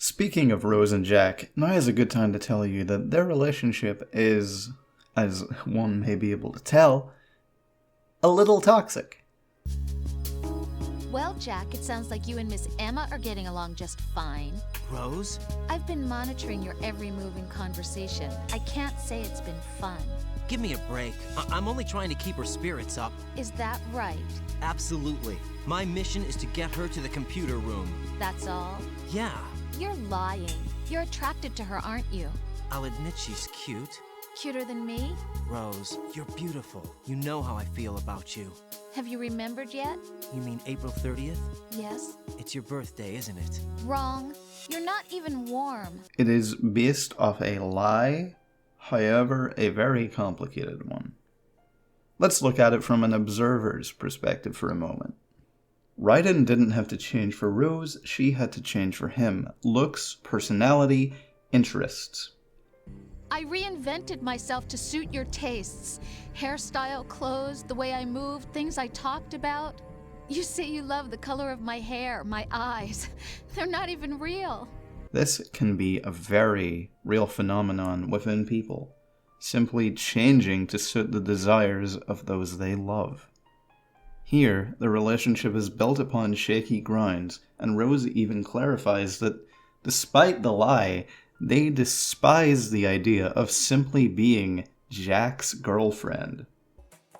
Speaking of Rose and Jack, now is a good time to tell you that their relationship is, as one may be able to tell, a little toxic. Well, Jack, it sounds like you and Miss Emma are getting along just fine. Rose? I've been monitoring your every move in conversation. I can't say it's been fun. Give me a break. I'm only trying to keep her spirits up. Is that right? Absolutely. My mission is to get her to the computer room. That's all? Yeah. You're lying. You're attracted to her, aren't you? I'll admit she's cute. Cuter than me? Rose, you're beautiful. You know how I feel about you. Have you remembered yet? You mean April 30th? Yes. It's your birthday, isn't it? Wrong. You're not even warm. It is based off a lie, however, a very complicated one. Let's look at it from an observer's perspective for a moment. Raiden didn't have to change for Rose, she had to change for him. Looks, personality, interests. I reinvented myself to suit your tastes. Hairstyle, clothes, the way I moved, things I talked about. You say you love the color of my hair, my eyes. They're not even real. This can be a very real phenomenon within people, simply changing to suit the desires of those they love. Here, the relationship is built upon shaky grounds, and Rose even clarifies that, despite the lie, they despise the idea of simply being Jack's girlfriend.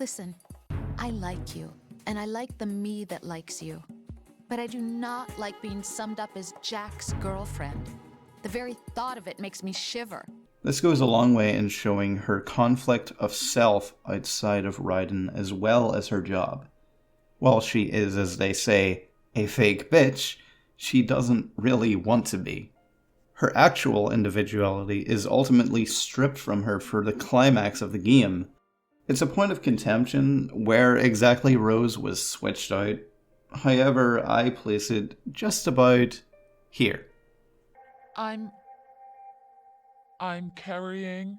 Listen, I like you, and I like the me that likes you. But I do not like being summed up as Jack's girlfriend. The very thought of it makes me shiver. This goes a long way in showing her conflict of self outside of Raiden as well as her job. While she is, as they say, a fake bitch, she doesn't really want to be. Her actual individuality is ultimately stripped from her for the climax of the game. It's a point of contention where exactly Rose was switched out. However, I place it just about here. I'm carrying.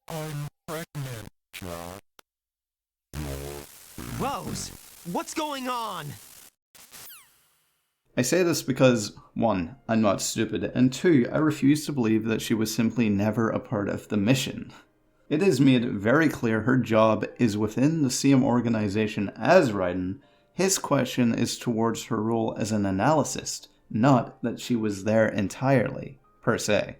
I'm pregnant, Jack. Rose, what's going on? I say this because, 1, I'm not stupid, and 2, I refuse to believe that she was simply never a part of the mission. It is made very clear her job is within the same organization as Raiden. His question is towards her role as an analyst, not that she was there entirely, per se.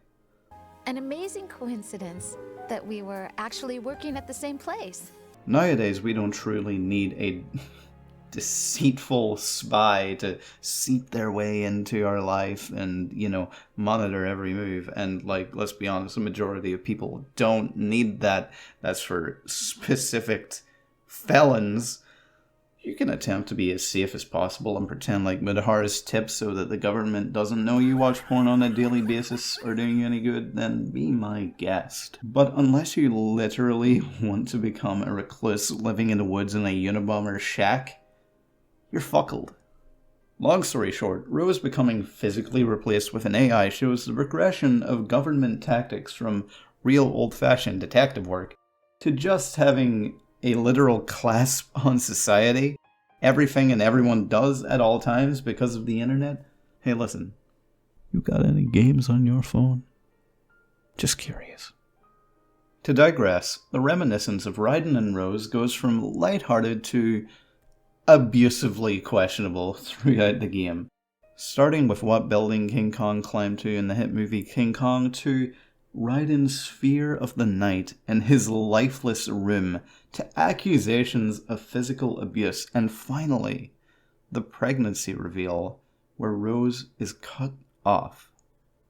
An amazing coincidence that we were actually working at the same place. Nowadays, we don't truly need a deceitful spy to seep their way into our life and, monitor every move. And, let's be honest, the majority of people don't need that. That's for specific felons. You can attempt to be as safe as possible and pretend like Midhar's tips so that the government doesn't know you watch porn on a daily basis are doing you any good, then be my guest. But unless you literally want to become a recluse living in the woods in a Unabomber shack, you're fuckled. Long story short, Rose becoming physically replaced with an AI shows the regression of government tactics from real old-fashioned detective work to just having a literal clasp on society. Everything and everyone does at all times because of the internet. Hey, listen. You got any games on your phone? Just curious. To digress, the reminiscence of Raiden and Rose goes from lighthearted to abusively questionable throughout the game. Starting with what building King Kong climbed to in the hit movie King Kong to Raiden's fear of the night and his lifeless room, to accusations of physical abuse, and finally, the pregnancy reveal where Rose is cut off.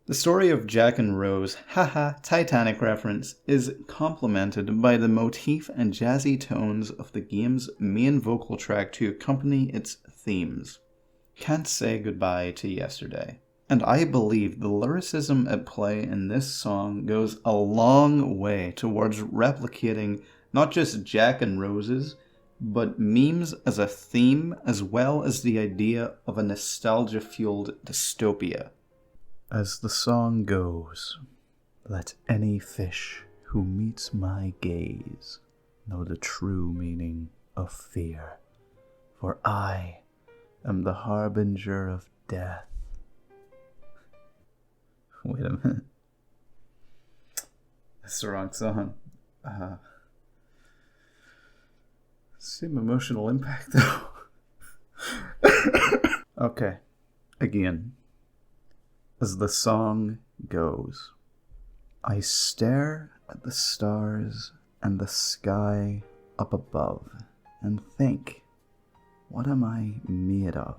The story of Jack and Rose, haha, Titanic reference, is complemented by the motif and jazzy tones of the game's main vocal track to accompany its themes. Can't say goodbye to yesterday. And I believe the lyricism at play in this song goes a long way towards replicating not just Jack and Rose's, but memes as a theme as well as the idea of a nostalgia-fueled dystopia. As the song goes, let any fish who meets my gaze know the true meaning of fear, for I am the harbinger of death. Wait a minute. That's the wrong song. Same emotional impact though. Okay. Again. As the song goes, I stare at the stars and the sky up above and think, what am I made of?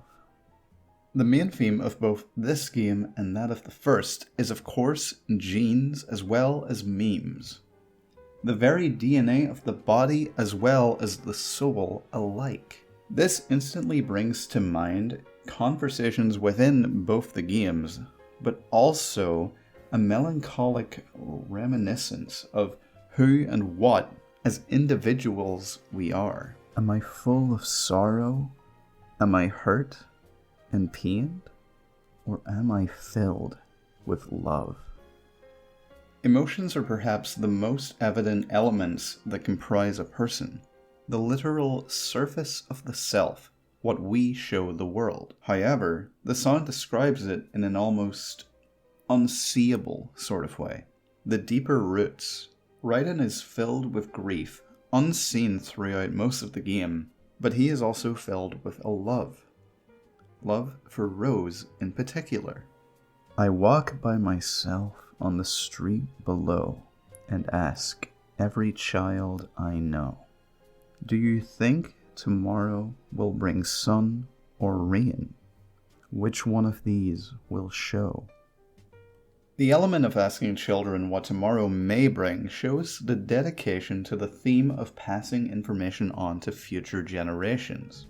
The main theme of both this game and that of the first is of course genes as well as memes. The very DNA of the body as well as the soul alike. This instantly brings to mind conversations within both the games, but also a melancholic reminiscence of who and what as individuals we are. Am I full of sorrow? Am I hurt and pained? Or am I filled with love? Emotions are perhaps the most evident elements that comprise a person, the literal surface of the self, what we show the world. However, the song describes it in an almost unseeable sort of way. The deeper roots. Raiden is filled with grief, unseen throughout most of the game, but he is also filled with a love. Love for Rose in particular. I walk by myself on the street below and ask every child I know, do you think tomorrow will bring sun or rain? Which one of these will show? The element of asking children what tomorrow may bring shows the dedication to the theme of passing information on to future generations.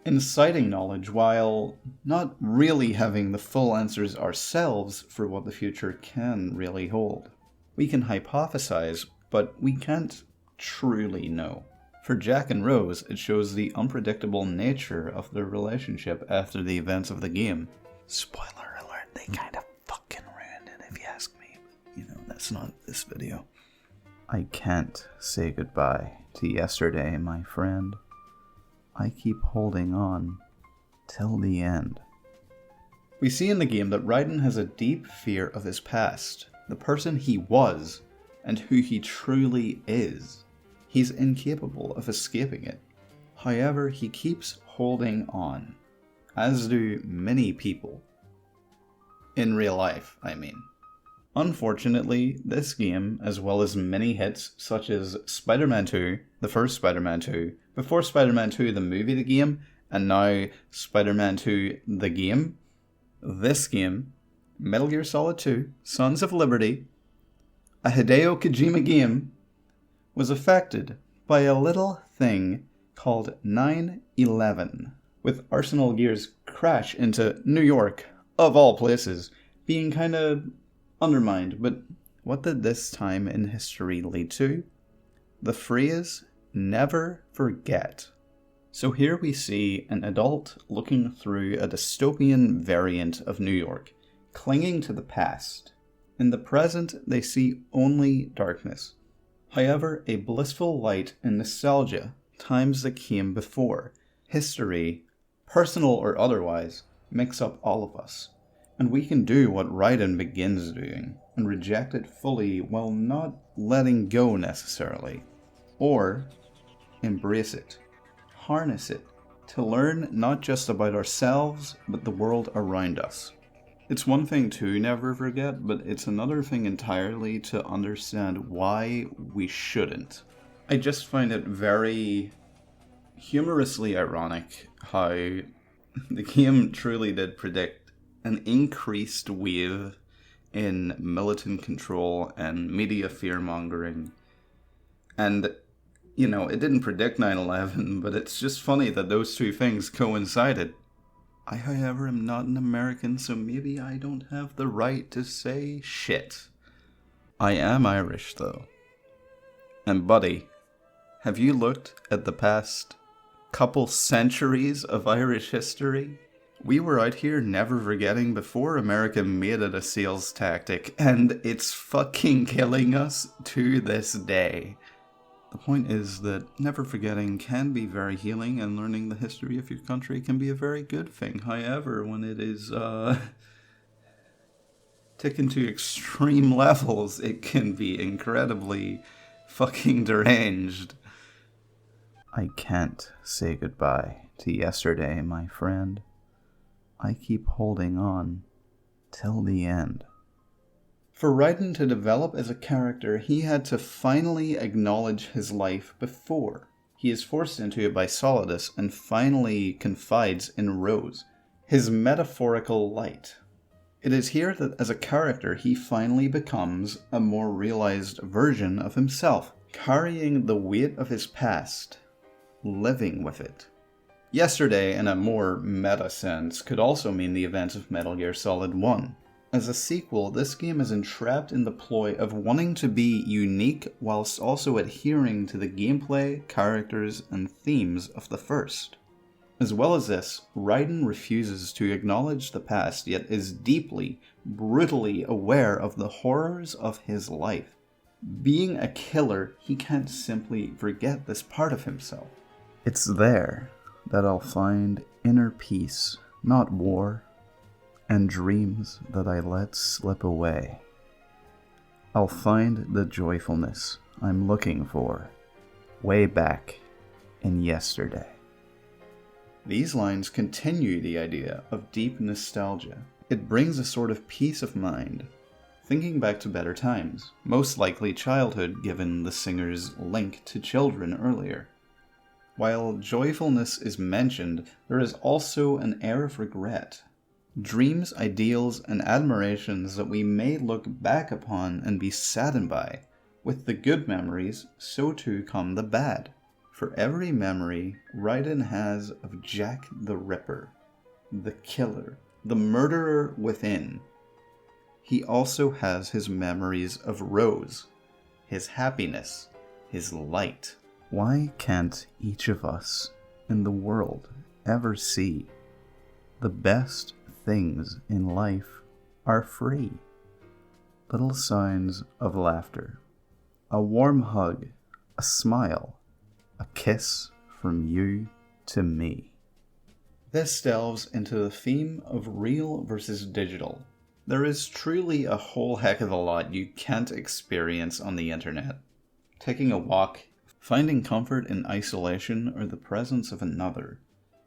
Inciting knowledge while not really having the full answers ourselves for what the future can really hold. We can hypothesize, but we can't truly know. For Jack and Rose, it shows the unpredictable nature of their relationship after the events of the game. Spoiler alert, they kind of fucking ruined it if you ask me. You know, that's not this video. I can't say goodbye to yesterday, my friend. I keep holding on till the end. We see in the game that Raiden has a deep fear of his past, the person he was, and who he truly is. He's incapable of escaping it. However, he keeps holding on, as do many people. In real life, I mean. Unfortunately, this game, as well as many hits such as Spider-Man 2, the first Spider-Man 2, before Spider-Man 2 the movie The Game, and now Spider-Man 2 the game, this game, Metal Gear Solid 2, Sons of Liberty, a Hideo Kojima game, was affected by a little thing called 9/11, with Arsenal Gear's crash into New York, of all places, being kinda undermined. But what did this time in history lead to? The phrase, never forget. So here we see an adult looking through a dystopian variant of New York, clinging to the past. In the present, they see only darkness. However, a blissful light and nostalgia, times that came before, history, personal or otherwise, mix up all of us. And we can do what Raiden begins doing, and reject it fully while not letting go necessarily. Or embrace it, harness it, to learn not just about ourselves, but the world around us. It's one thing to never forget, but it's another thing entirely to understand why we shouldn't. I just find it very humorously ironic how the game truly did predict an increased wave in militant control and media fear-mongering. And, you know, it didn't predict 9/11, but it's just funny that those two things coincided. I, however, am not an American, so maybe I don't have the right to say shit. I am Irish, though. And buddy, have you looked at the past couple centuries of Irish history? We were out here never forgetting before America made it a sales tactic, and it's fucking killing us to this day. The point is that never forgetting can be very healing, and learning the history of your country can be a very good thing. However, when it is Taken to extreme levels, it can be incredibly fucking deranged. I can't say goodbye to yesterday, my friend. I keep holding on till the end. For Raiden to develop as a character, he had to finally acknowledge his life before. He is forced into it by Solidus and finally confides in Rose, his metaphorical light. It is here that as a character he finally becomes a more realized version of himself, carrying the weight of his past, living with it. Yesterday, in a more meta sense, could also mean the events of Metal Gear Solid 1. As a sequel, this game is entrapped in the ploy of wanting to be unique whilst also adhering to the gameplay, characters, and themes of the first. As well as this, Raiden refuses to acknowledge the past, yet is deeply, brutally aware of the horrors of his life. Being a killer, he can't simply forget this part of himself. It's there that I'll find inner peace, not war, and dreams that I let slip away. I'll find the joyfulness I'm looking for, way back in yesterday. These lines continue the idea of deep nostalgia. It brings a sort of peace of mind, thinking back to better times, most likely childhood given the singer's link to children earlier. While joyfulness is mentioned, there is also an air of regret. Dreams, ideals, and admirations that we may look back upon and be saddened by. With the good memories, so too come the bad. For every memory Raiden has of Jack the Ripper, the killer, the murderer within, he also has his memories of Rose, his happiness, his light. Why can't each of us in the world ever see the best things in life are free? Little signs of laughter, a warm hug, a smile, a kiss from you to me. This delves into the theme of real versus digital. There is truly a whole heck of a lot you can't experience on the internet. Taking a walk, finding comfort in isolation or the presence of another.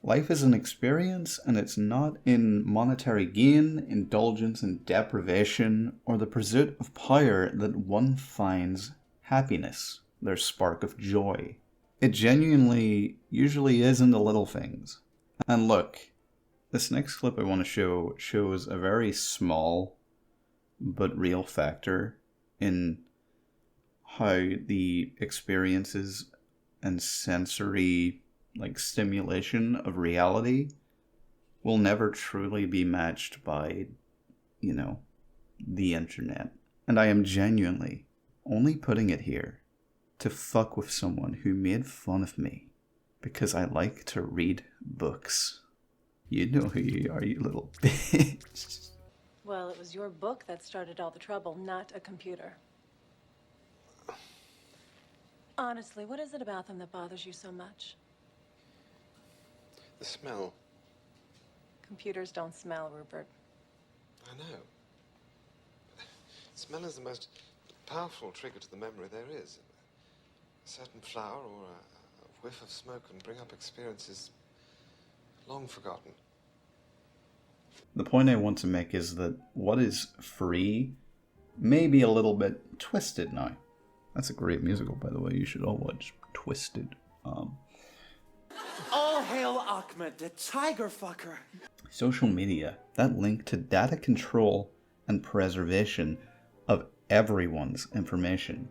Life is an experience, and it's not in monetary gain, indulgence and deprivation, or the pursuit of power that one finds happiness, their spark of joy. It genuinely usually is in the little things. And look, this next clip I want to show shows a very small but real factor in how the experiences and sensory stimulation of reality will never truly be matched by, the internet. And I am genuinely only putting it here to fuck with someone who made fun of me because I like to read books. You know who you are, you little bitch. Well, it was your book that started all the trouble, not a computer. Honestly, what is it about them that bothers you so much? The smell. Computers don't smell, Rupert. I know. Smell is the most powerful trigger to the memory there is. A certain flower or a whiff of smoke can bring up experiences long forgotten. The point I want to make is that what is free may be a little bit twisted now. That's a great musical, by the way. You should all watch Twisted. All hail Ahmed, the tiger fucker. Social media, that link to data control and preservation of everyone's information.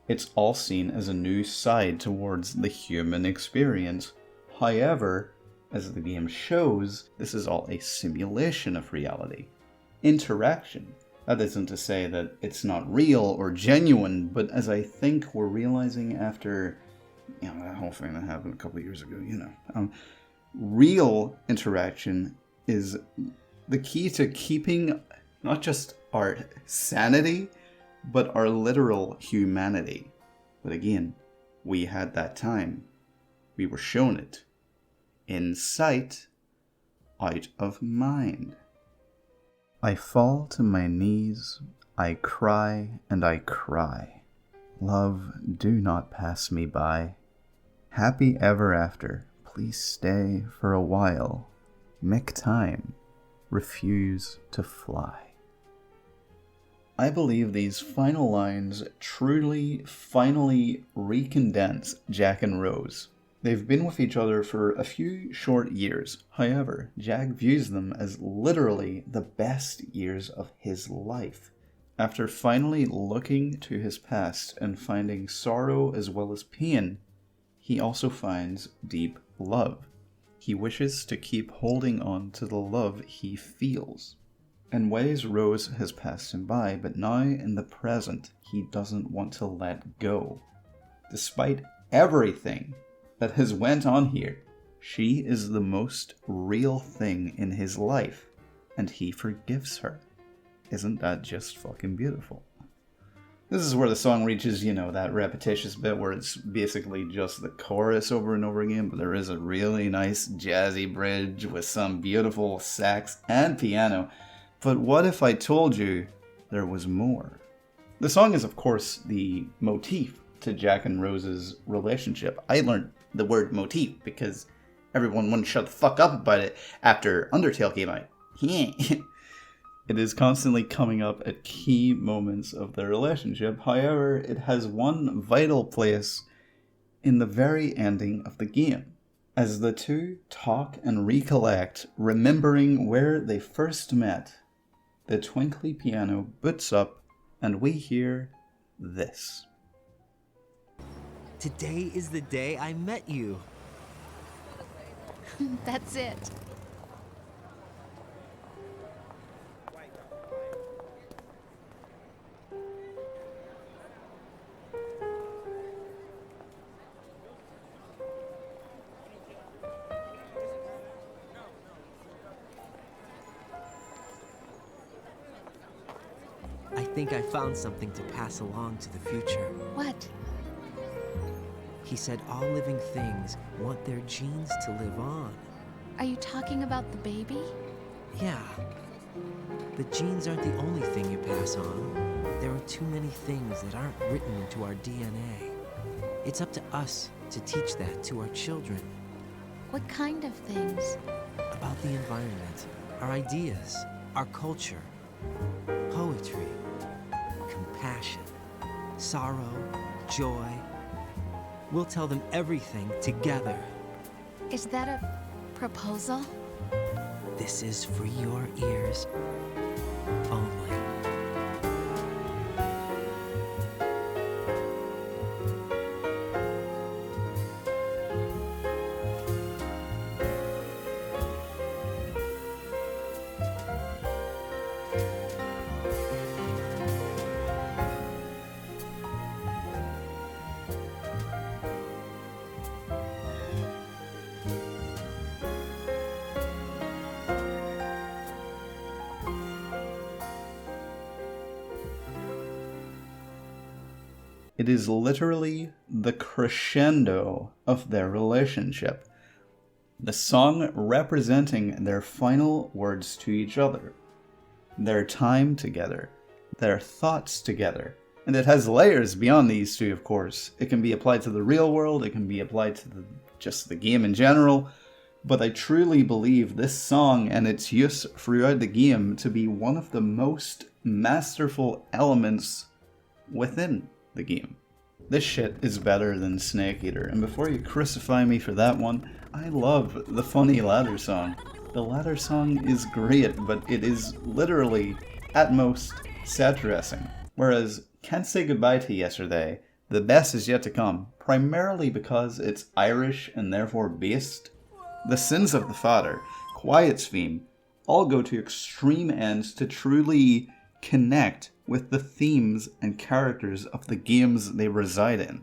It's all seen as a new side towards the human experience. However, as the game shows, this is all a simulation of reality. Interaction. That isn't to say that it's not real or genuine, but as I think we're realizing after, that whole thing that happened a couple of years ago, real interaction is the key to keeping not just our sanity, but our literal humanity. But again, we had that time. We were shown it. In sight, out of mind. I fall to my knees, I cry and I cry. Love, do not pass me by. Happy ever after, please stay for a while. Make time, refuse to fly. I believe these final lines truly, finally recondense Jack and Rose. They've been with each other for a few short years. However, Jack views them as literally the best years of his life. After finally looking to his past and finding sorrow as well as pain, he also finds deep love. He wishes to keep holding on to the love he feels. In ways, Rose has passed him by, but now in the present, he doesn't want to let go. Despite everything that has went on here, she is the most real thing in his life, and he forgives her. Isn't that just fucking beautiful? This is where the song reaches, that repetitious bit where it's basically just the chorus over and over again, but there is a really nice jazzy bridge with some beautiful sax and piano. But what if I told you there was more? The song is, of course, the motif to Jack and Rose's relationship. I learned the word motif because everyone wouldn't shut the fuck up about it after Undertale came out. It is constantly coming up at key moments of their relationship. However, it has one vital place in the very ending of the game, as the two talk and recollect, remembering where they first met. The twinkly piano boots up, and we hear this. Today is the day I met you. That's it. I think I found something to pass along to the future. What? He said all living things want their genes to live on. Are you talking about the baby? Yeah. The genes aren't the only thing you pass on. There are too many things that aren't written into our DNA. It's up to us to teach that to our children. What kind of things? About the environment, our ideas, our culture, poetry, compassion, sorrow, joy. We'll tell them everything together. Is that a proposal? This is for your ears only. It is literally the crescendo of their relationship. The song representing their final words to each other, their time together, their thoughts together. And it has layers beyond these two, of course. It can be applied to the real world, it can be applied to just the game in general. But I truly believe this song and its use throughout the game to be one of the most masterful elements within the game. This shit is better than Snake Eater, and before you crucify me for that one, I love the funny ladder song. The ladder song is great, but it is literally, at most, set dressing. Whereas Can't Say Goodbye to Yesterday, the best is yet to come, primarily because it's Irish and therefore based. The Sins of the Father, Quiet's theme, all go to extreme ends to truly connect with the themes and characters of the games they reside in.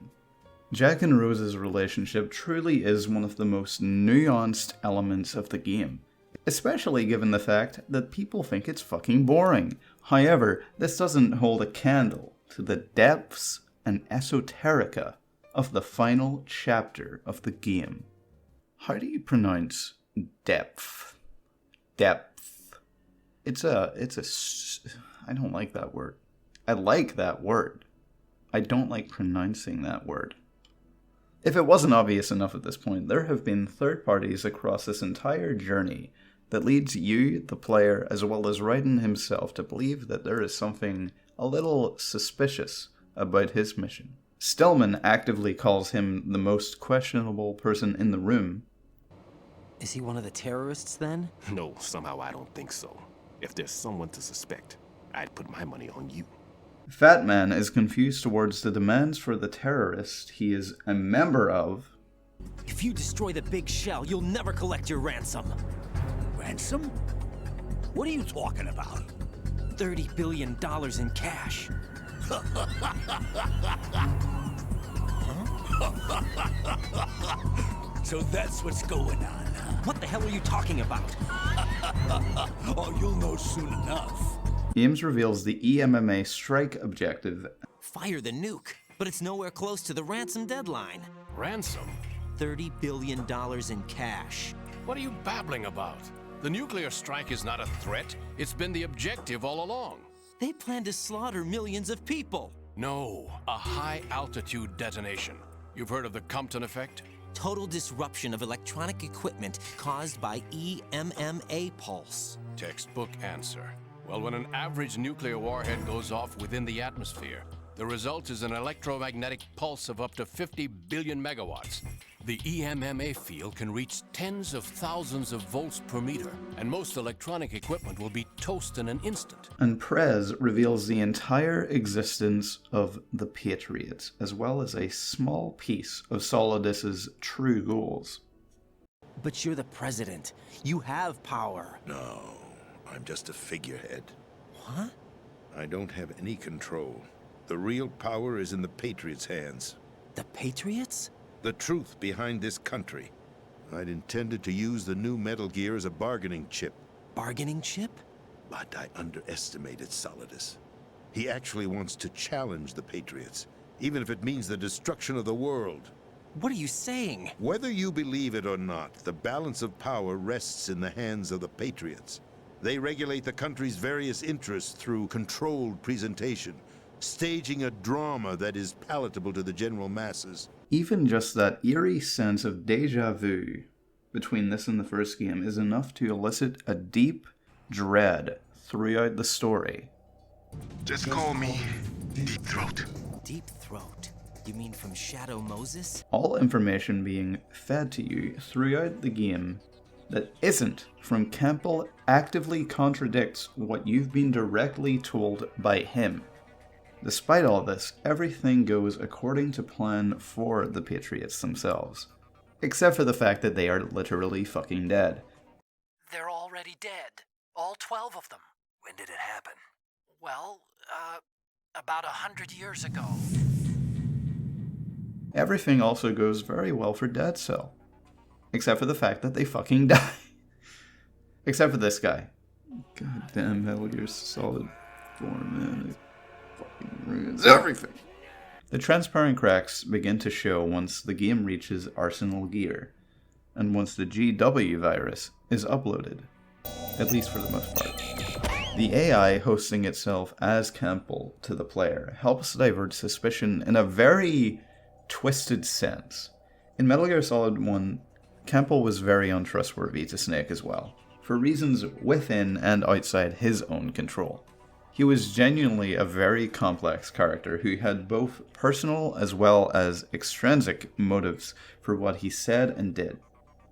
Jack and Rose's relationship truly is one of the most nuanced elements of the game, especially given the fact that people think it's fucking boring. However, this doesn't hold a candle to the depths and esoterica of the final chapter of the game. How do you pronounce depth? Depth. I don't like that word. I like that word. I don't like pronouncing that word. If it wasn't obvious enough at this point, there have been third parties across this entire journey that leads you, the player, as well as Raiden himself, to believe that there is something a little suspicious about his mission. Stillman actively calls him the most questionable person in the room. Is he one of the terrorists then? No, somehow I don't think so. If there's someone to suspect, I'd put my money on you. Fat Man is confused towards the demands for the terrorist he is a member of. If you destroy the big shell, you'll never collect your ransom. Ransom? What are you talking about? $30 billion in cash. So that's what's going on, huh? What the hell are you talking about? Oh, you'll know soon enough. Ames reveals the EMMA strike objective. Fire the nuke, but it's nowhere close to the ransom deadline. Ransom? $30 billion in cash. What are you babbling about? The nuclear strike is not a threat. It's been the objective all along. They plan to slaughter millions of people. No, a high-altitude detonation. You've heard of the Compton effect? Total disruption of electronic equipment caused by EMMA pulse. Textbook answer. Well, when an average nuclear warhead goes off within the atmosphere, the result is an electromagnetic pulse of up to 50 billion megawatts. The EMMA field can reach tens of thousands of volts per meter, and most electronic equipment will be toast in an instant. And Prez reveals the entire existence of the Patriots, as well as a small piece of Solidus's true goals. But you're the president. You have power. No, I'm just a figurehead. What? I don't have any control. The real power is in the Patriots' hands. The Patriots? The truth behind this country. I'd intended to use the new Metal Gear as a bargaining chip. Bargaining chip? But I underestimated Solidus. He actually wants to challenge the Patriots, even if it means the destruction of the world. What are you saying? Whether you believe it or not, the balance of power rests in the hands of the Patriots. They regulate the country's various interests through controlled presentation, staging a drama that is palatable to the general masses. Even just that eerie sense of deja vu between this and the first game is enough to elicit a deep dread throughout the story. Just call me Deep Throat. Deep Throat? You mean from Shadow Moses? All information being fed to you throughout the game that isn't from Campbell actively contradicts what you've been directly told by him. Despite all this, everything goes according to plan for the Patriots themselves. Except for the fact that they are literally fucking dead. They're already dead. All 12 of them. When did it happen? Well, about 100 years ago. Everything also goes very well for Dead Cell. Except for the fact that they fucking die. Except for this guy. God damn, Metal Gear Solid 4, man. It fucking ruins everything. The transparent cracks begin to show once the game reaches Arsenal Gear, and once the GW virus is uploaded. At least for the most part. The AI hosting itself as Campbell to the player helps divert suspicion in a very twisted sense. In Metal Gear Solid 1, Campbell was very untrustworthy to Snake as well, for reasons within and outside his own control. He was genuinely a very complex character who had both personal as well as extrinsic motives for what he said and did.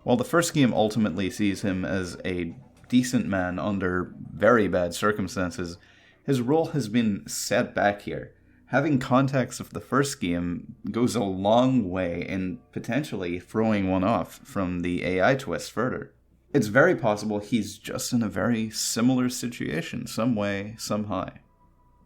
While the first game ultimately sees him as a decent man under very bad circumstances, his role has been set back here. Having context of the first game goes a long way in potentially throwing one off from the AI twist further. It's very possible he's just in a very similar situation, some way, somehow.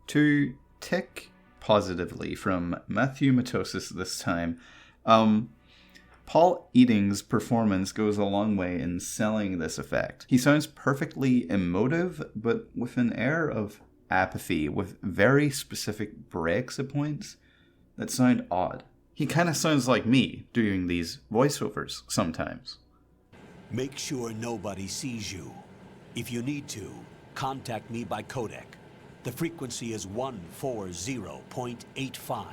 To tick positively from Matthew Matosis this time, Paul Eating's performance goes a long way in selling this effect. He sounds perfectly emotive, but with an air of apathy, with very specific breaks at points that sound odd. He kind of sounds like me doing these voiceovers sometimes. Make sure nobody sees you. If you need to, contact me by codec. The frequency is 140.85.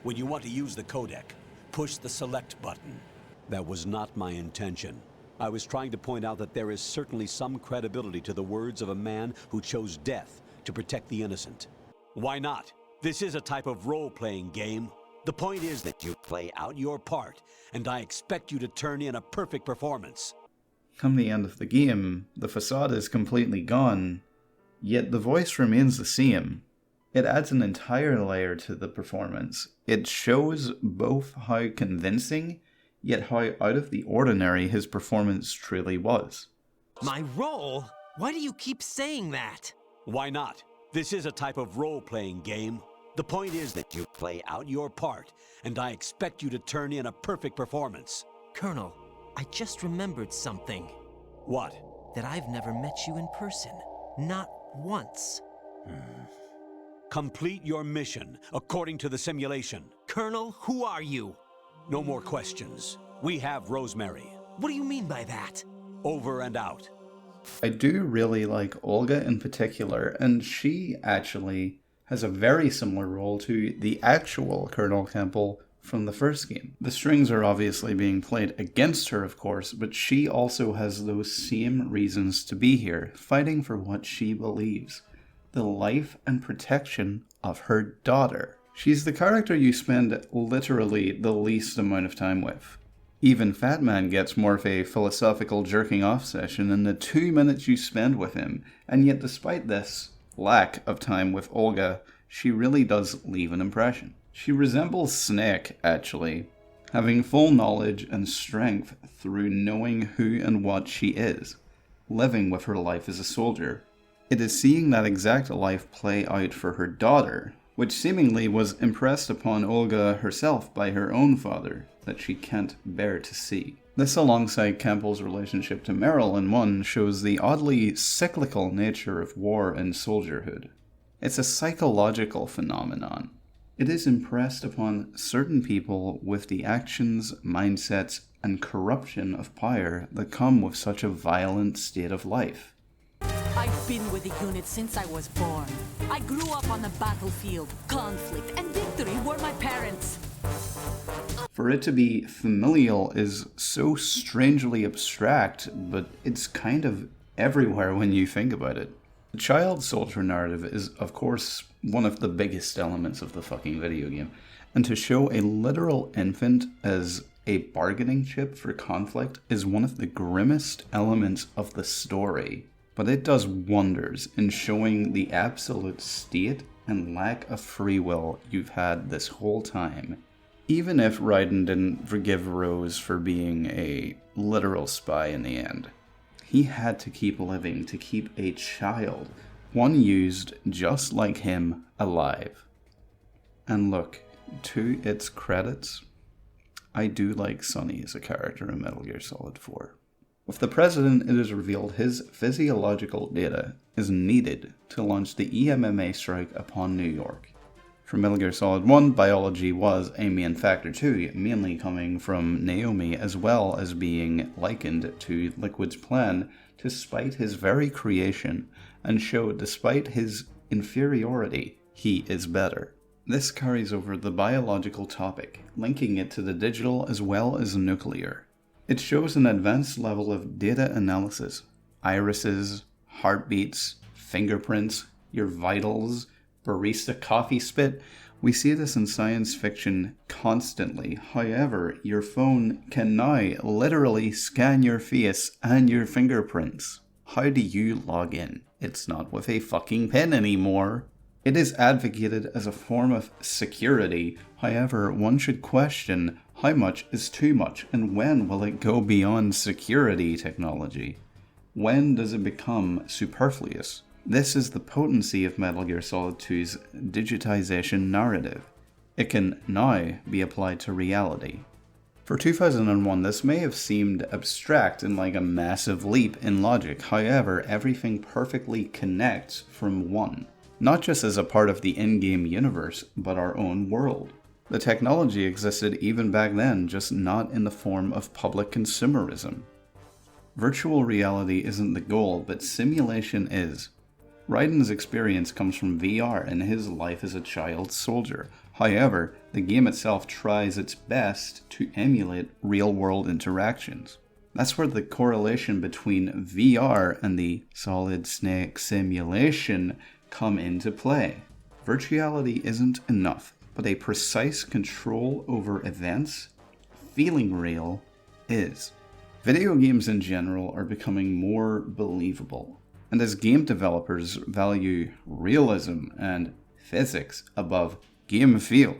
When you want to use the codec, push the select button. That was not my intention. I was trying to point out that there is certainly some credibility to the words of a man who chose death to protect the innocent. Why not? This is a type of role-playing game. The point is that you play out your part, and I expect you to turn in a perfect performance. Come the end of the game, the facade is completely gone, yet the voice remains the same. It adds an entire layer to the performance. It shows both how convincing, yet how out of the ordinary his performance truly was. My role? Why do you keep saying that? Why not? This is a type of role-playing game. The point is that you play out your part, and I expect you to turn in a perfect performance. Colonel, I just remembered something. What? That I've never met you in person. Not once. Complete your mission, according to the simulation. Colonel, who are you? No more questions. We have Rosemary. What do you mean by that? Over and out. I do really like Olga in particular, and she actually has a very similar role to the actual Colonel Campbell from the first game. The strings are obviously being played against her, of course, but she also has those same reasons to be here, fighting for what she believes. The life and protection of her daughter. She's the character you spend literally the least amount of time with. Even Fat Man gets more of a philosophical jerking off session in the 2 minutes you spend with him, and yet despite this lack of time with Olga, she really does leave an impression. She resembles Snake, actually, having full knowledge and strength through knowing who and what she is, living with her life as a soldier. It is seeing that exact life play out for her daughter, which seemingly was impressed upon Olga herself by her own father, that she can't bear to see. This, alongside Campbell's relationship to Meryl in 1, shows the oddly cyclical nature of war and soldierhood. It's a psychological phenomenon. It is impressed upon certain people with the actions, mindsets, and corruption of power that come with such a violent state of life. I've been with the unit since I was born. I grew up on the battlefield. Conflict and victory were my parents. For it to be familial is so strangely abstract, but it's kind of everywhere when you think about it. The child soldier narrative is, of course, one of the biggest elements of the fucking video game, and to show a literal infant as a bargaining chip for conflict is one of the grimmest elements of the story. But it does wonders in showing the absolute state and lack of free will you've had this whole time. Even if Raiden didn't forgive Rose for being a literal spy in the end, he had to keep living to keep a child, one used just like him, alive. And look, to its credits, I do like Sonny as a character in Metal Gear Solid 4. With the President, it is revealed his physiological data is needed to launch the EMMA strike upon New York. For Metal Gear Solid 1, biology was a main factor too, mainly coming from Naomi, as well as being likened to Liquid's plan to spite his very creation and show despite his inferiority, he is better. This carries over the biological topic, linking it to the digital as well as nuclear. It shows an advanced level of data analysis, irises, heartbeats, fingerprints, your vitals, barista coffee spit. We see this in science fiction constantly. However, your phone can now literally scan your face and your fingerprints. How do you log in? It's not with a fucking pen anymore. It is advocated as a form of security. However, one should question how much is too much, and when will it go beyond security technology? When does it become superfluous? This is the potency of Metal Gear Solid 2's digitization narrative. It can now be applied to reality. For 2001, this may have seemed abstract and like a massive leap in logic. However, everything perfectly connects from 1. Not just as a part of the in-game universe, but our own world. The technology existed even back then, just not in the form of public consumerism. Virtual reality isn't the goal, but simulation is. Raiden's experience comes from VR and his life as a child soldier. However, the game itself tries its best to emulate real-world interactions. That's where the correlation between VR and the Solid Snake simulation come into play. Virtuality isn't enough, but a precise control over events, feeling real, is. Video games in general are becoming more believable. And as game developers value realism and physics above game feel,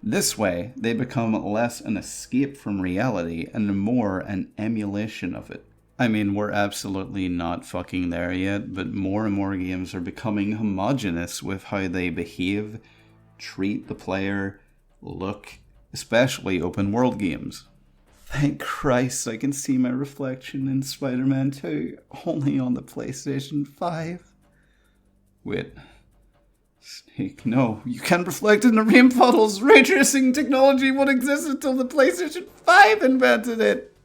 this way they become less an escape from reality and more an emulation of it. I mean, we're absolutely not fucking there yet, but more and more games are becoming homogenous with how they behave, treat the player, look, especially open world games. Thank Christ I can see my reflection in Spider-Man 2, only on the PlayStation 5. Wait. Snake, no. You can't reflect in the rain puddles. Ray tracing technology won't exist until the PlayStation 5 invented it.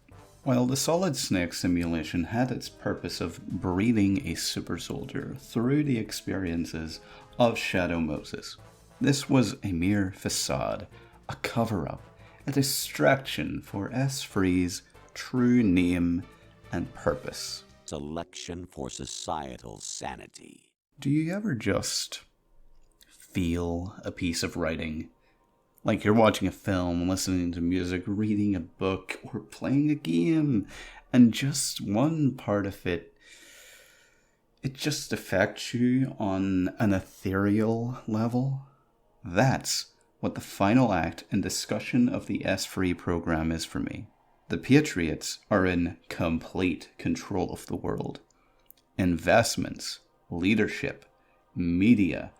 While the Solid Snake simulation had its purpose of breeding a super soldier through the experiences of Shadow Moses, this was a mere facade, a cover-up, a distraction for S3's true name and purpose. Selection for societal sanity. Do you ever just feel a piece of writing? Like you're watching a film, listening to music, reading a book, or playing a game, and just one part of it just affects you on an ethereal level? That's what the final act and discussion of the S3 program is for me. The Patriots are in complete control of the world. Investments, leadership, media,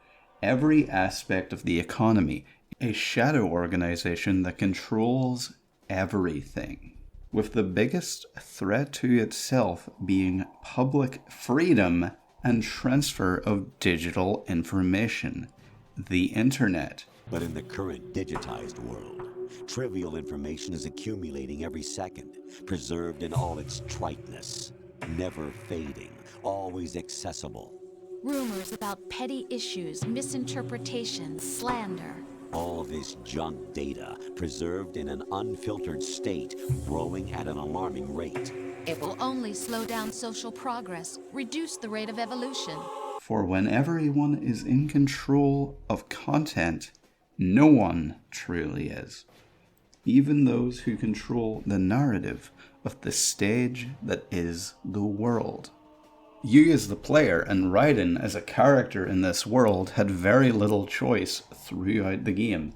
every aspect of the economy, a shadow organization that controls everything, with the biggest threat to itself being public freedom and transfer of digital information, the internet. But in the current digitized world, trivial information is accumulating every second, preserved in all its triteness, never fading, always accessible. Rumors about petty issues, misinterpretations, slander. All this junk data, preserved in an unfiltered state, growing at an alarming rate. It will only slow down social progress, reduce the rate of evolution. For when everyone is in control of content, no one truly is. Even those who control the narrative of the stage that is the world. You as the player and Raiden as a character in this world had very little choice throughout the game.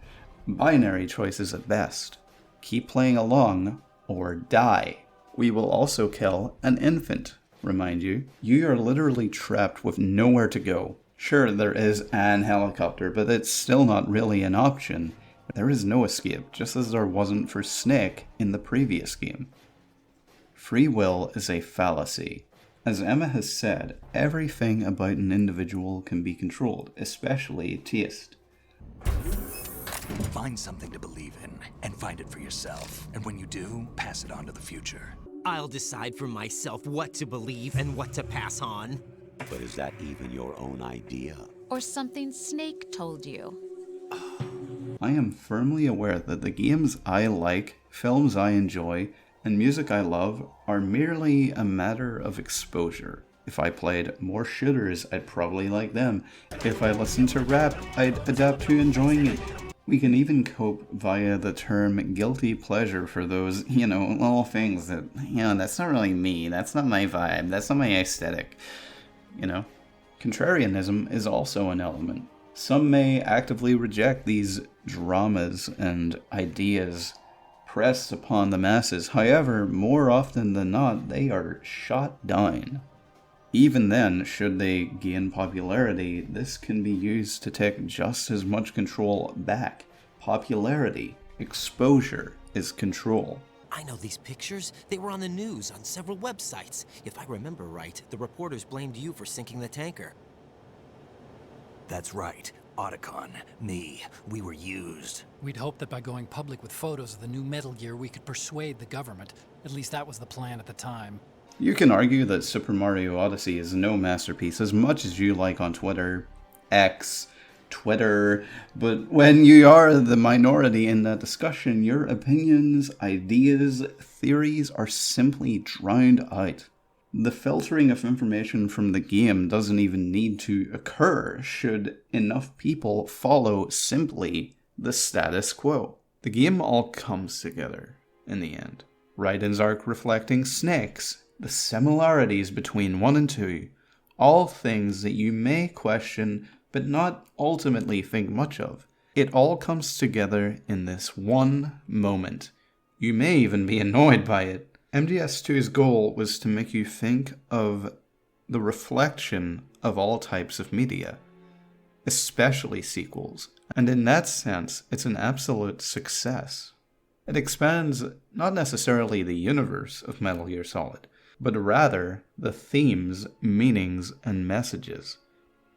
Binary choices at best. Keep playing along or die. We will also kill an infant, remind you. You are literally trapped with nowhere to go. Sure, there is an helicopter, but it's still not really an option. There is no escape, just as there wasn't for Snake in the previous game. Free will is a fallacy. As Emma has said, everything about an individual can be controlled, especially taste. Find something to believe in, and find it for yourself. And when you do, pass it on to the future. I'll decide for myself what to believe and what to pass on. But is that even your own idea? Or something Snake told you. I am firmly aware that the games I like, films I enjoy, and music I love are merely a matter of exposure. If I played more shooters, I'd probably like them. If I listened to rap, I'd adapt to enjoying it. We can even cope via the term guilty pleasure for those, little things that, that's not really me, that's not my vibe, that's not my aesthetic. Contrarianism is also an element. Some may actively reject these dramas and ideas pressed upon the masses. However, more often than not, they are shot down. Even then, should they gain popularity, this can be used to take just as much control back. Popularity, exposure, is control. I know these pictures. They were on the news on several websites. If I remember right, the reporters blamed you for sinking the tanker. That's right. Otacon, me, we were used. We'd hoped that by going public with photos of the new Metal Gear, we could persuade the government. At least that was the plan at the time. You can argue that Super Mario Odyssey is no masterpiece as much as you like on Twitter, Twitter, but when you are the minority in that discussion, your opinions, ideas, theories are simply drowned out. The filtering of information from the game doesn't even need to occur should enough people follow simply the status quo. The game all comes together in the end. Raiden's arc reflecting Snake's, the similarities between 1 and 2, all things that you may question but not ultimately think much of. It all comes together in this one moment. You may even be annoyed by it. MGS2's goal was to make you think of the reflection of all types of media, especially sequels, and in that sense, it's an absolute success. It expands not necessarily the universe of Metal Gear Solid, but rather the themes, meanings, and messages.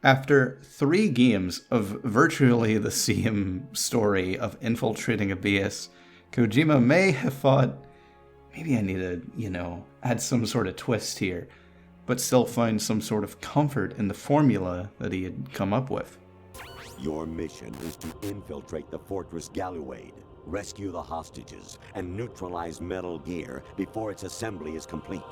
After 3 games of virtually the same story of infiltrating a base, Kojima may have thought, maybe I need to, add some sort of twist here, but still find some sort of comfort in the formula that he had come up with. Your mission is to infiltrate the Fortress Galluade, rescue the hostages, and neutralize Metal Gear before its assembly is complete.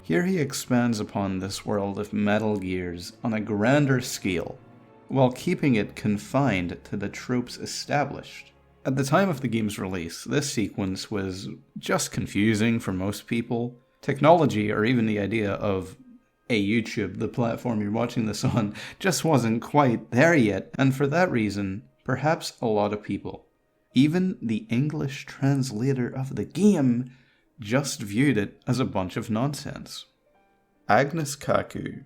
Here he expands upon this world of Metal Gears on a grander scale, while keeping it confined to the tropes established. At the time of the game's release, this sequence was just confusing for most people. Technology, or even the idea of YouTube, the platform you're watching this on, just wasn't quite there yet, and for that reason, perhaps a lot of people, even the English translator of the game, just viewed it as a bunch of nonsense. Agnes Kaku,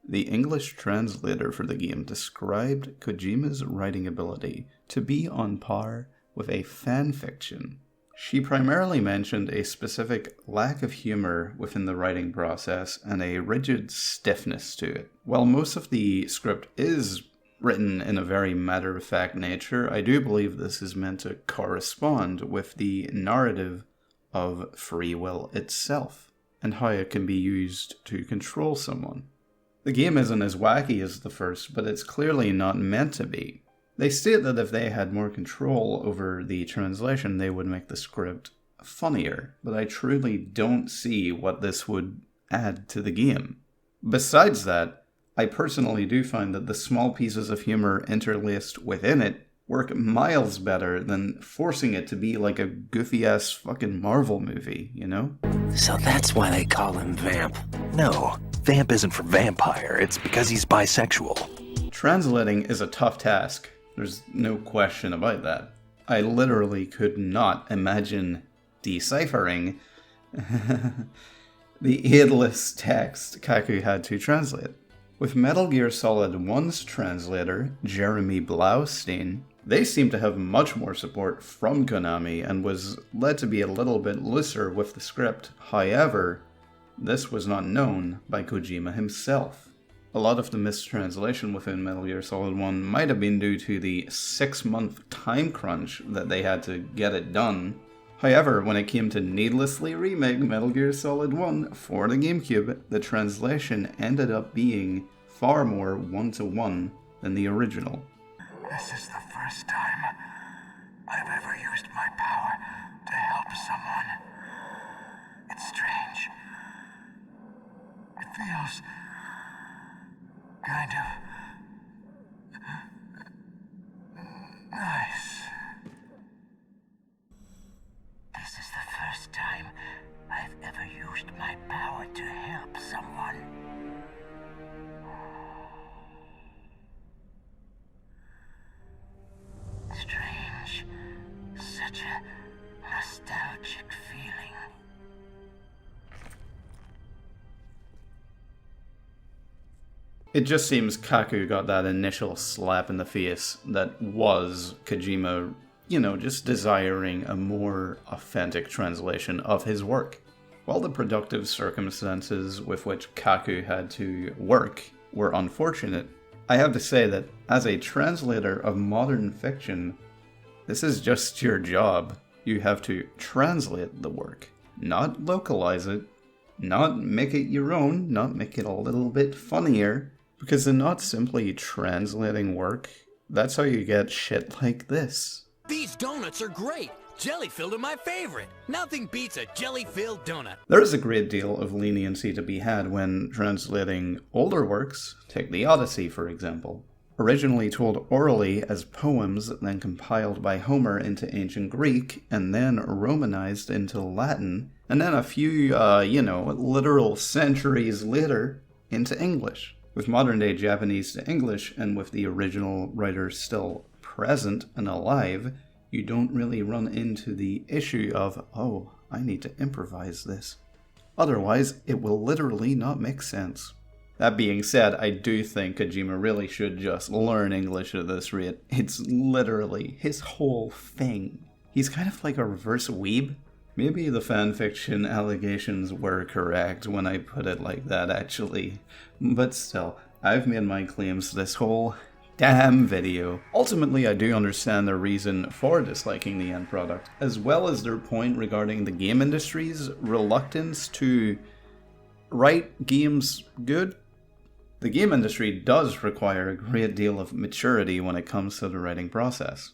the English translator for the game, described Kojima's writing ability to be on par with a fanfiction. She primarily mentioned a specific lack of humor within the writing process and a rigid stiffness to it. While most of the script is written in a very matter-of-fact nature, I do believe this is meant to correspond with the narrative of free will itself, and how it can be used to control someone. The game isn't as wacky as the first, but it's clearly not meant to be. They state that if they had more control over the translation, they would make the script funnier, but I truly don't see what this would add to the game. Besides that, I personally do find that the small pieces of humor interlaced within it work miles better than forcing it to be like a goofy-ass fucking Marvel movie, So that's why they call him Vamp. No, Vamp isn't for vampire, it's because he's bisexual. Translating is a tough task. There's no question about that. I literally could not imagine deciphering the endless text Kaku had to translate. With Metal Gear Solid 1's translator, Jeremy Blaustein, they seem to have much more support from Konami and was led to be a little bit looser with the script. However, this was not known by Kojima himself. A lot of the mistranslation within Metal Gear Solid 1 might have been due to the 6-month time crunch that they had to get it done. However, when it came to needlessly remake Metal Gear Solid 1 for the GameCube, the translation ended up being far more one-to-one than the original. This is the first time I've ever used my power to help someone. It's strange. It feels kind of nice. This is the first time I've ever used my power to help someone. Strange. Such a nostalgic feeling. It just seems Kaku got that initial slap in the face that was Kojima, just desiring a more authentic translation of his work. While the productive circumstances with which Kaku had to work were unfortunate, I have to say that as a translator of modern fiction, this is just your job. You have to translate the work, not localize it, Not make it your own, not make it a little bit funnier, because they're not simply translating work. That's how you get shit like this. These donuts are great! Jelly-filled are my favorite! Nothing beats a jelly-filled donut! There is a great deal of leniency to be had when translating older works. Take the Odyssey, for example. Originally told orally as poems, then compiled by Homer into ancient Greek, and then Romanized into Latin, and then a few, literal centuries later, into English. With modern-day Japanese to English, and with the original writer still present and alive, you don't really run into the issue of, oh, I need to improvise this. Otherwise, it will literally not make sense. That being said, I do think Kojima really should just learn English at this rate. It's literally his whole thing. He's kind of like a reverse weeb. Maybe the fanfiction allegations were correct when I put it like that, actually. But still, I've made my claims this whole damn video. Ultimately, I do understand their reason for disliking the end product, as well as their point regarding the game industry's reluctance to write games good. The game industry does require a great deal of maturity when it comes to the writing process.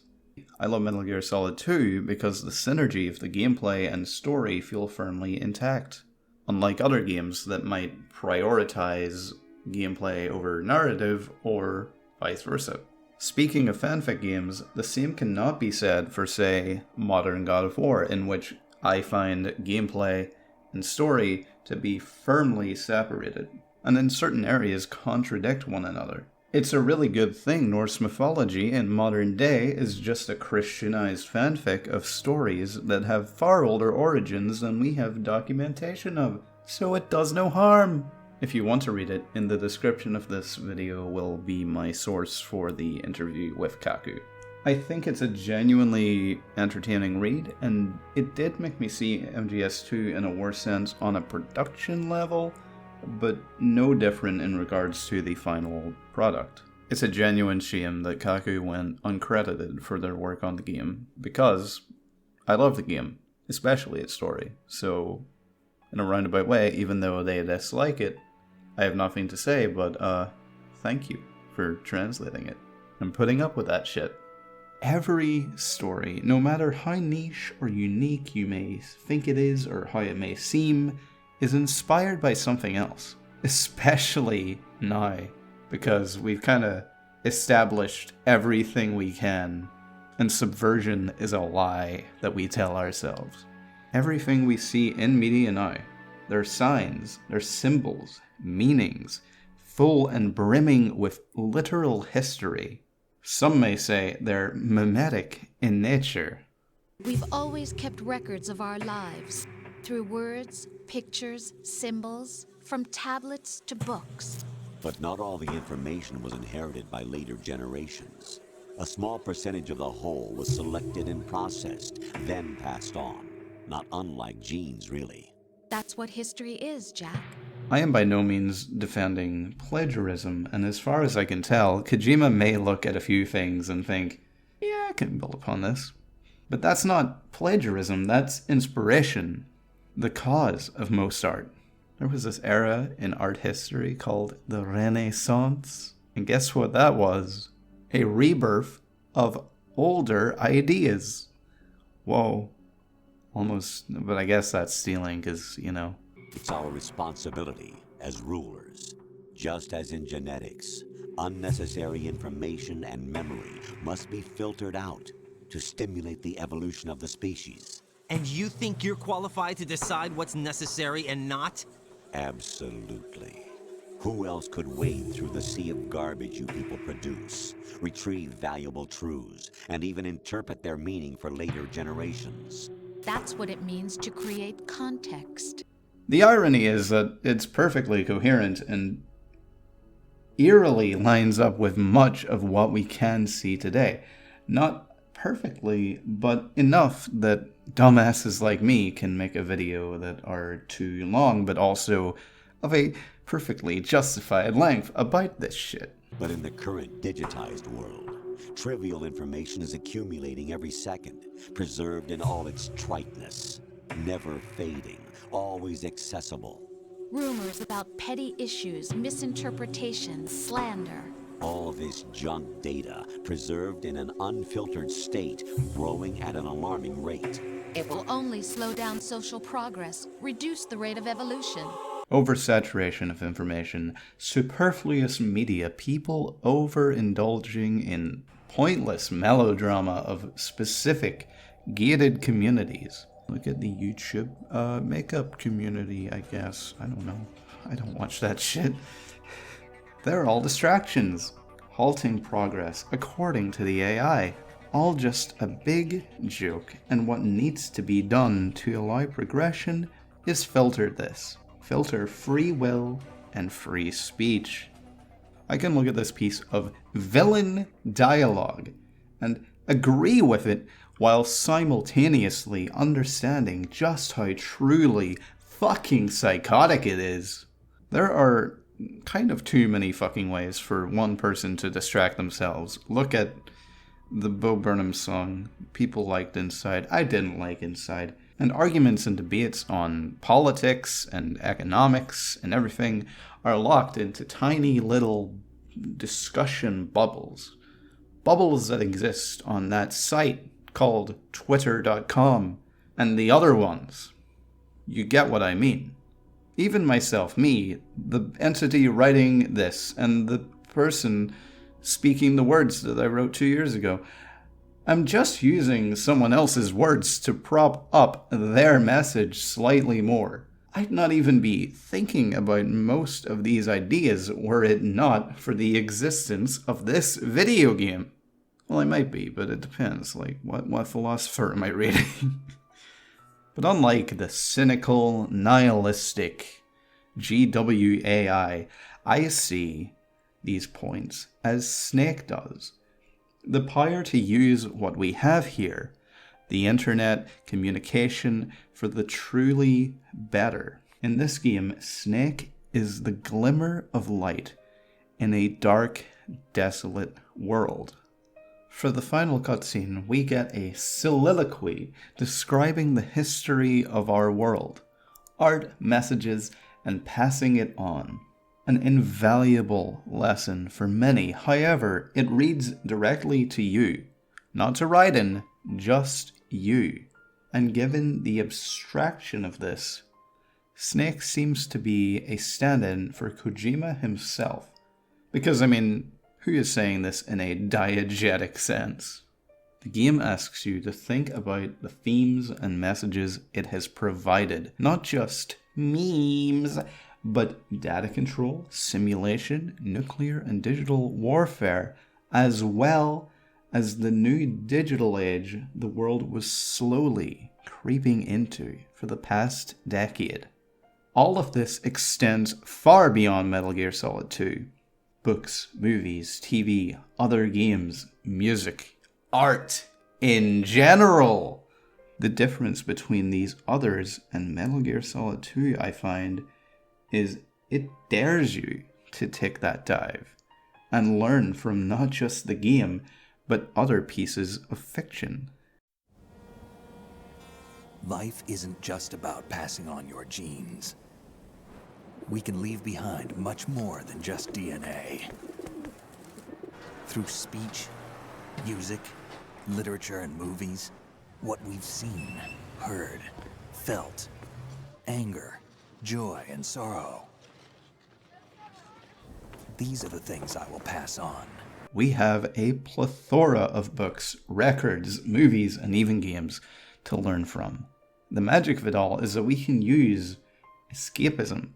I love Metal Gear Solid 2 because the synergy of the gameplay and story feel firmly intact, unlike other games that might prioritize gameplay over narrative or vice versa. Speaking of fanfic games, the same cannot be said for, say, modern God of War, in which I find gameplay and story to be firmly separated, and in certain areas contradict one another. It's a really good thing Norse mythology in modern day is just a Christianized fanfic of stories that have far older origins than we have documentation of, so it does no harm. If you want to read it, in the description of this video will be my source for the interview with Kaku. I think it's a genuinely entertaining read, and it did make me see MGS2 in a worse sense on a production level, but no different in regards to the final product. It's a genuine shame that Kaku went uncredited for their work on the game, because I love the game, especially its story, so in a roundabout way, even though they dislike it, I have nothing to say but, thank you for translating it and putting up with that shit. Every story, no matter how niche or unique you may think it is or how it may seem, is inspired by something else. Especially now, because we've kind of established everything we can, and subversion is a lie that we tell ourselves. Everything we see in media now, they're signs, they're symbols, meanings, full and brimming with literal history. Some may say they're mimetic in nature. We've always kept records of our lives, through words, pictures, symbols, from tablets to books. But not all the information was inherited by later generations. A small percentage of the whole was selected and processed, then passed on. Not unlike genes, really. That's what history is, Jack. I am by no means defending plagiarism, and as far as I can tell, Kojima may look at a few things and think, yeah, I can build upon this. But that's not plagiarism, that's inspiration. The cause of most art. There was this era in art history called the Renaissance, and guess what that was? A rebirth of older ideas. Whoa. Almost, but I guess that's stealing, because, It's our responsibility as rulers. Just as in genetics, unnecessary information and memory must be filtered out to stimulate the evolution of the species. And you think you're qualified to decide what's necessary and not? Absolutely. Who else could wade through the sea of garbage you people produce, retrieve valuable truths, and even interpret their meaning for later generations? That's what it means to create context. The irony is that it's perfectly coherent and eerily lines up with much of what we can see today. Not perfectly, but enough that dumbasses like me can make a video that are too long, but also of a perfectly justified length about this shit. But in the current digitized world, trivial information is accumulating every second, preserved in all its triteness, never fading, always accessible. Rumors about petty issues, misinterpretations, slander. All this junk data, preserved in an unfiltered state, growing at an alarming rate. It will only slow down social progress, reduce the rate of evolution. Oversaturation of information, superfluous media, people overindulging in pointless melodrama of specific gated communities. Look at the YouTube makeup community, I guess. I don't know. I don't watch that shit. They're all distractions, halting progress according to the AI. All just a big joke, and what needs to be done to allow progression is filter this. Filter free will and free speech. I can look at this piece of villain dialogue and agree with it while simultaneously understanding just how truly fucking psychotic it is. There are kind of too many fucking ways for one person to distract themselves. Look at the Bo Burnham song people liked Inside, I didn't like Inside. And arguments and debates on politics and economics and everything are locked into tiny little discussion bubbles. Bubbles that exist on that site called twitter.com and the other ones. You get what I mean. Even myself, me, the entity writing this, and the person speaking the words that I wrote 2 years ago, I'm just using someone else's words to prop up their message slightly more. I'd not even be thinking about most of these ideas were it not for the existence of this video game. Well, I might be, but it depends. Like, what philosopher am I reading? But unlike the cynical, nihilistic GWAI, I see these points as Snake does. The power to use what we have here, the internet, communication, for the truly better. In this game, Snake is the glimmer of light in a dark, desolate world. For the final cutscene, we get a soliloquy describing the history of our world, art, messages, and passing it on. An invaluable lesson for many. However, it reads directly to you, not to Raiden, just you. And given the abstraction of this, Snake seems to be a stand-in for Kojima himself. Because, I mean, who is saying this in a diegetic sense? The game asks you to think about the themes and messages it has provided, not just memes, but data control, simulation, nuclear and digital warfare, as well as the new digital age the world was slowly creeping into for the past decade. All of this extends far beyond Metal Gear Solid 2. Books, movies, TV, other games, music, art in general. The difference between these others and Metal Gear Solid 2, I find, is it dares you to take that dive and learn from not just the game, but other pieces of fiction. Life isn't just about passing on your genes. We can leave behind much more than just DNA. Through speech, music, literature, and movies, what we've seen, heard, felt, anger, joy, and sorrow. These are the things I will pass on. We have a plethora of books, records, movies, and even games to learn from. The magic of it all is that we can use escapism,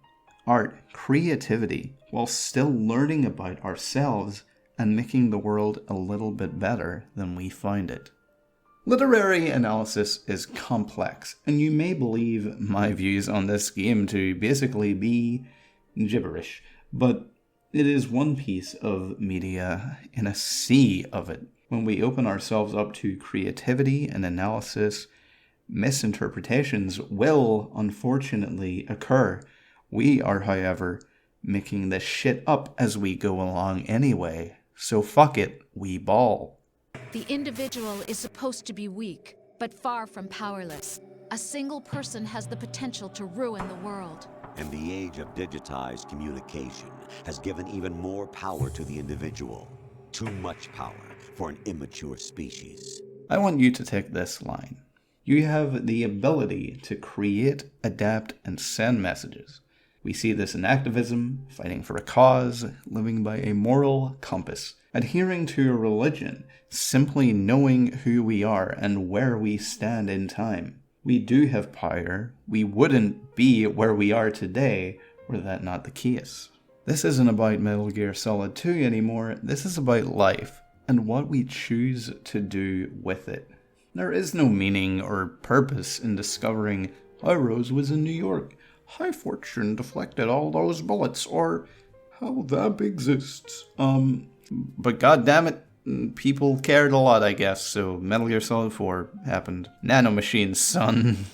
art, creativity, while still learning about ourselves and making the world a little bit better than we find it. Literary analysis is complex, and you may believe my views on this game to basically be gibberish, but it is one piece of media in a sea of it. When we open ourselves up to creativity and analysis, misinterpretations will unfortunately occur. We are, however, making this shit up as we go along anyway, so fuck it, we ball. The individual is supposed to be weak, but far from powerless. A single person has the potential to ruin the world. And the age of digitized communication has given even more power to the individual. Too much power for an immature species. I want you to take this line. You have the ability to create, adapt, and send messages. We see this in activism, fighting for a cause, living by a moral compass, adhering to a religion, simply knowing who we are and where we stand in time. We do have power. We wouldn't be where we are today were that not the case. This isn't about Metal Gear Solid 2 anymore. This is about life and what we choose to do with it. There is no meaning or purpose in discovering how Rose was in New York, how Fortune deflected all those bullets, or how that exists. But goddammit, people cared a lot, I guess, so Metal Gear Solid 4 happened. Nanomachines, son.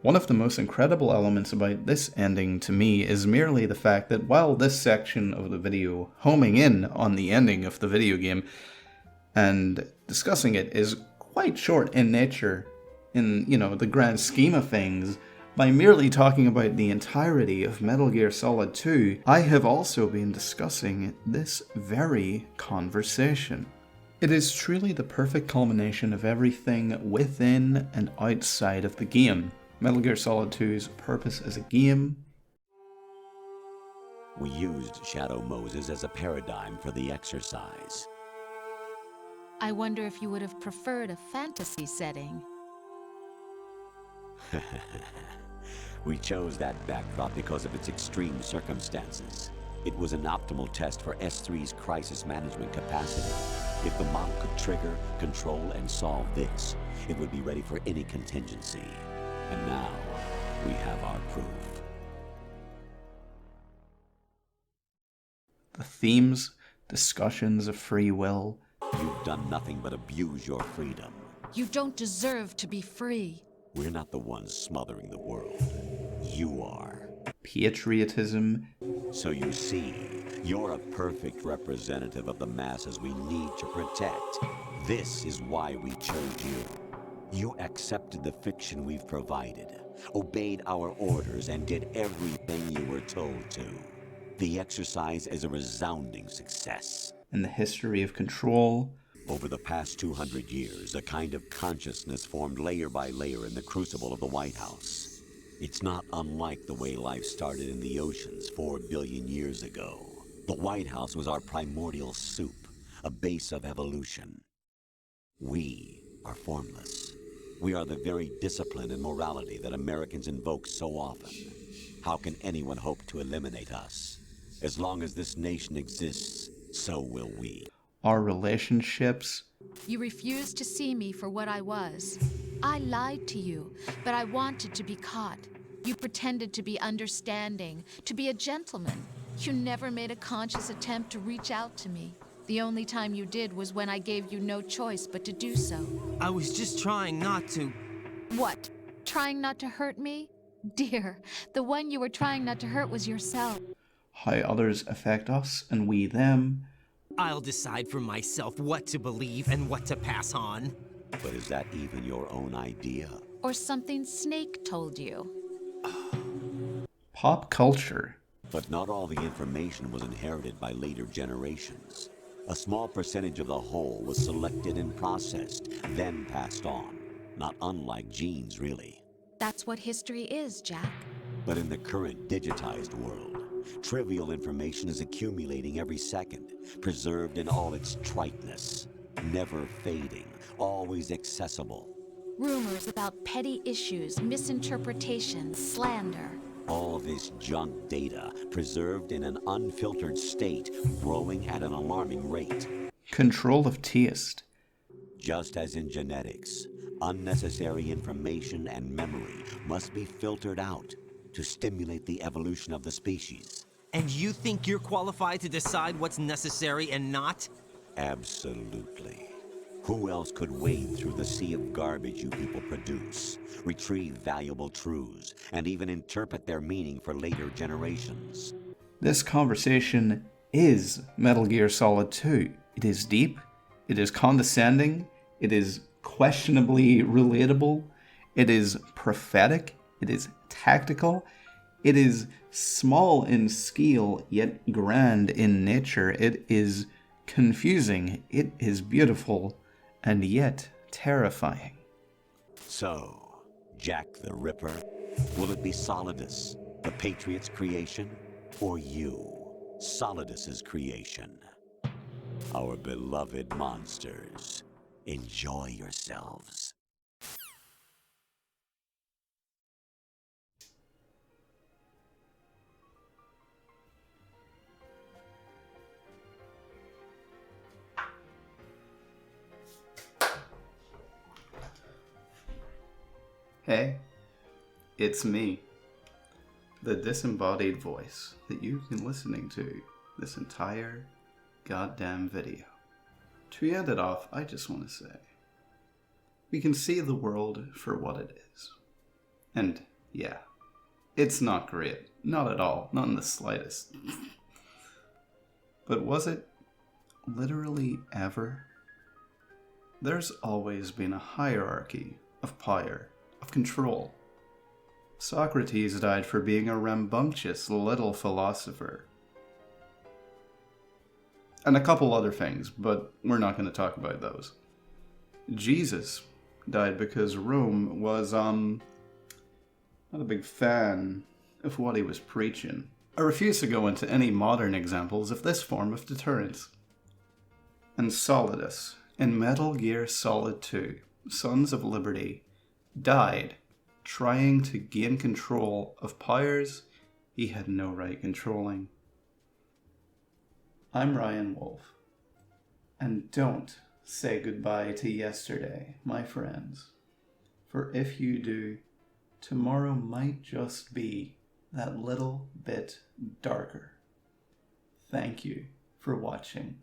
One of the most incredible elements about this ending to me is merely the fact that while this section of the video, homing in on the ending of the video game and discussing it, is quite short in nature in, the grand scheme of things, by merely talking about the entirety of Metal Gear Solid 2, I have also been discussing this very conversation. It is truly the perfect culmination of everything within and outside of the game. Metal Gear Solid 2's purpose as a game. We used Shadow Moses as a paradigm for the exercise. I wonder if you would have preferred a fantasy setting. We chose that backdrop because of its extreme circumstances. It was an optimal test for S3's crisis management capacity. If the model could trigger, control, and solve this, it would be ready for any contingency. And now, we have our proof. The themes, discussions of free will. You've done nothing but abuse your freedom. You don't deserve to be free. We're not the ones smothering the world. You are. Patriotism. So you see, you're a perfect representative of the masses we need to protect. This is why we chose you. You accepted the fiction we've provided, obeyed our orders, and did everything you were told to. The exercise is a resounding success. And the history of control. Over the past 200 years, a kind of consciousness formed layer by layer in the crucible of the White House. It's not unlike the way life started in the oceans 4 billion years ago. The White House was our primordial soup, a base of evolution. We are formless. We are the very discipline and morality that Americans invoke so often. How can anyone hope to eliminate us? As long as this nation exists, so will we. Our relationships. You refused to see me for what I was. I lied to you, but I wanted to be caught. You pretended to be understanding, to be a gentleman. You never made a conscious attempt to reach out to me. The only time you did was when I gave you no choice but to do so. I was just trying not to... What? Trying not to hurt me? Dear, the one you were trying not to hurt was yourself. How others affect us and we them. I'll decide for myself what to believe and what to pass on. But is that even your own idea? Or something Snake told you? Pop culture. But not all the information was inherited by later generations. A small percentage of the whole was selected and processed, then passed on. Not unlike genes, really. That's what history is, Jack. But in the current digitized world, trivial information is accumulating every second, preserved in all its triteness, never fading, always accessible. Rumors about petty issues, misinterpretations, slander. All this junk data, preserved in an unfiltered state, growing at an alarming rate. Control of taste. Just as in genetics, unnecessary information and memory must be filtered out to stimulate the evolution of the species. And you think you're qualified to decide what's necessary and not? Absolutely. Who else could wade through the sea of garbage you people produce, retrieve valuable truths, and even interpret their meaning for later generations? This conversation is Metal Gear Solid 2. It is deep, it is condescending, it is questionably relatable, it is prophetic, it is tactical, It is small in scale, yet grand in nature. It is confusing, it is beautiful, and yet terrifying. So, Jack the Ripper, will it be Solidus, the Patriot's creation, or you, Solidus's creation? Our beloved monsters, enjoy yourselves. Hey, it's me, the disembodied voice that you've been listening to this entire goddamn video. To end it off, I just want to say, we can see the world for what it is. And yeah, it's not great. Not at all. Not in the slightest. But was it literally ever? There's always been a hierarchy of power, of control. Socrates died for being a rambunctious little philosopher. And a couple other things, but we're not going to talk about those. Jesus died because Rome was, not a big fan of what he was preaching. I refuse to go into any modern examples of this form of deterrence. And Solidus, in Metal Gear Solid 2, Sons of Liberty, died trying to gain control of powers he had no right controlling. I'm Ryan Wolf, and don't say goodbye to yesterday, my friends, for if you do, tomorrow might just be that little bit darker. Thank you for watching.